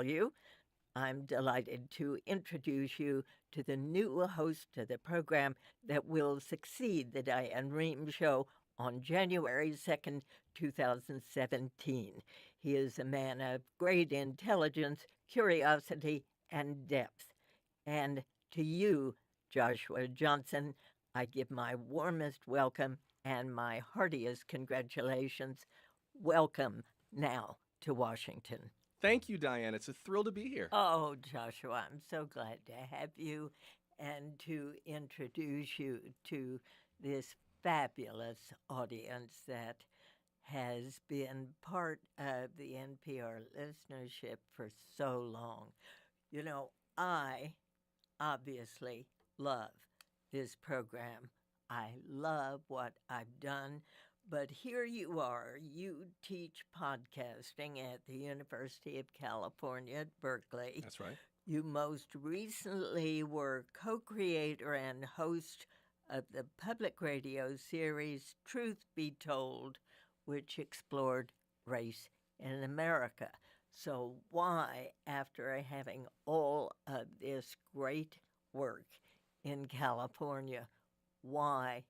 you. I'm delighted to introduce you to the new host of the program that will succeed the Diane Rehm Show on January 2nd, 2017. He is a man of great intelligence, curiosity, and depth. And to you, Joshua Johnson, I give my warmest welcome and my heartiest congratulations. Welcome now to Washington. Thank you, Diane. It's a thrill to be here. Oh, Joshua, I'm so glad to have you and to introduce you to this fabulous audience that has been part of the NPR listenership for so long. You know, I obviously love this program. I love what I've done. But here you are. You teach podcasting at the University of California at Berkeley. That's right. You most recently were co creator and host of the public radio series Truth Be Told, which explored race in America. So, why, after having all of this great work in California, why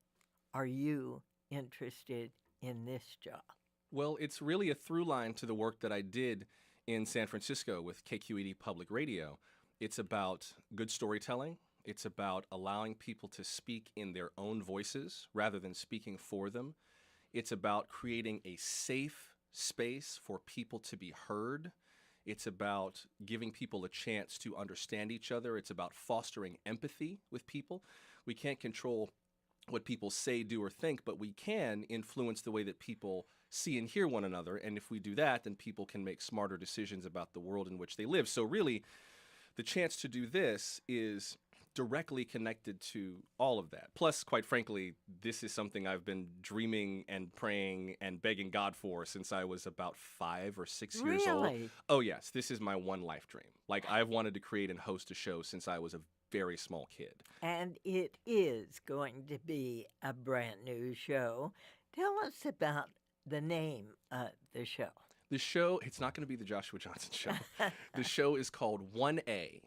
are you interested in this job? Well, it's really a through line to the work that I did in San Francisco with KQED Public Radio. It's about good storytelling. It's about allowing people to speak in their own voices rather than speaking for them. It's about creating a safe space for people to be heard. It's about giving people a chance to understand each other. It's about fostering empathy with people. We can't control what people say, do, or think, but we can influence the way that people see and hear one another. And if we do that, then people can make smarter decisions about the world in which they live. So really, the chance to do this is directly connected to all of that. Plus, quite frankly, this is something I've been dreaming and praying and begging God for since I was about 5 or 6 years old. Really? Oh, yes, this is my one life dream. Like, I've wanted to create and host a show since I was a very small kid. And it is going to be a brand new show. Tell us about the name of the show. The show, it's not going to be the Joshua Johnson show. The show is called 1A.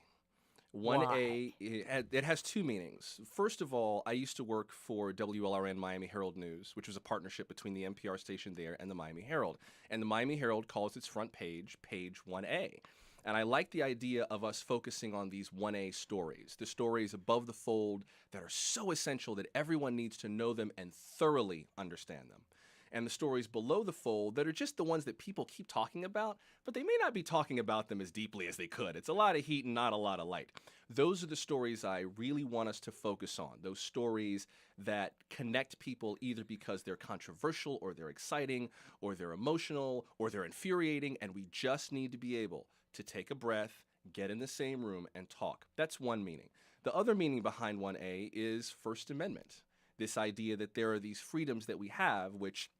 1A, it has two meanings. First of all, I used to work for WLRN Miami Herald News, which was a partnership between the NPR station there and the Miami Herald. And the Miami Herald calls its front page, page 1A. And I like the idea of us focusing on these 1A stories, the stories above the fold that are so essential that everyone needs to know them and thoroughly understand them. And the stories below the fold that are just the ones that people keep talking about, but they may not be talking about them as deeply as they could. It's a lot of heat and not a lot of light. Those are the stories I really want us to focus on, those stories that connect people either because they're controversial or they're exciting or they're emotional or they're infuriating, and we just need to be able to take a breath, get in the same room, and talk. That's one meaning. The other meaning behind 1A is First Amendment, this idea that there are these freedoms that we have, which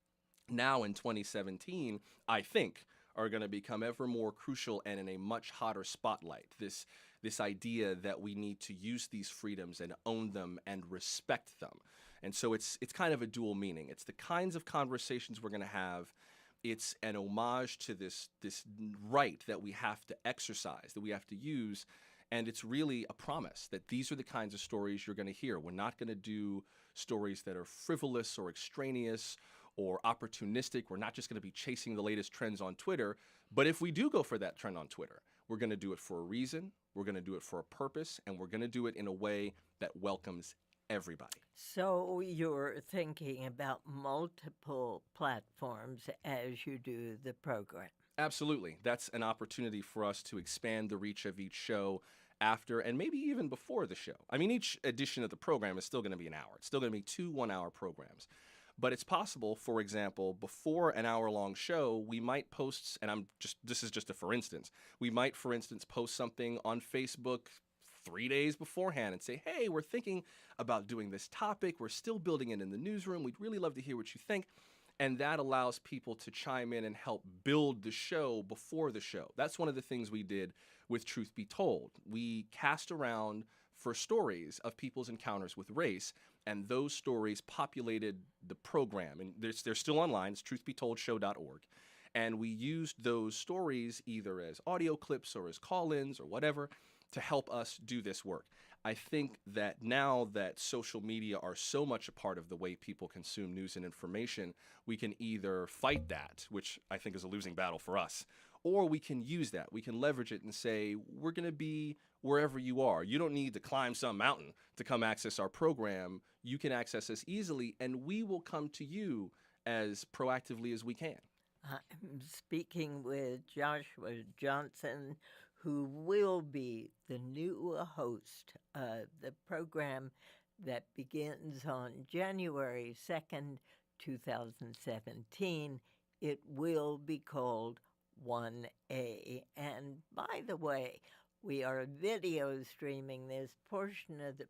now in 2017, I think, are going to become ever more crucial and in a much hotter spotlight. This idea that we need to use these freedoms and own them and respect them. And so it's kind of a dual meaning. It's the kinds of conversations we're going to have. It's an homage to this right that we have to exercise, that we have to use. And it's really a promise that these are the kinds of stories you're going to hear. We're not going to do stories that are frivolous or extraneous or opportunistic. We're not just going to be chasing the latest trends on Twitter. But if we do go for that trend on Twitter, we're going to do it for a reason, we're going to do it for a purpose, and we're going to do it in a way that welcomes everybody. So you're thinking about multiple platforms as you do the program. Absolutely. That's an opportunity for us to expand the reach of each show after and maybe even before the show. I mean, each edition of the program is still going to be an hour. It's still going to be 2 one-hour programs. But it's possible, for example, before an hour-long show, we might post, and this is just a for instance, we might, for instance, post something on Facebook 3 days beforehand and say, hey, we're thinking about doing this topic. We're still building it in the newsroom. We'd really love to hear what you think. And that allows people to chime in and help build the show before the show. That's one of the things we did with Truth Be Told. We cast around for stories of people's encounters with race, and those stories populated the program. And they're still online. It's truthbetoldshow.org. And we used those stories either as audio clips or as call ins or whatever to help us do this work. I think that now that social media are so much a part of the way people consume news and information, we can either fight that, which I think is a losing battle for us, or we can use that. We can leverage it and say, we're going to be wherever you are. You don't need to climb some mountain to come access our program. You can access us easily, and we will come to you as proactively as we can. I'm speaking with Joshua Johnson, who will be the new host of the program that begins on January 2nd, 2017. It will be called 1A. And by the way, we are video streaming this portion of the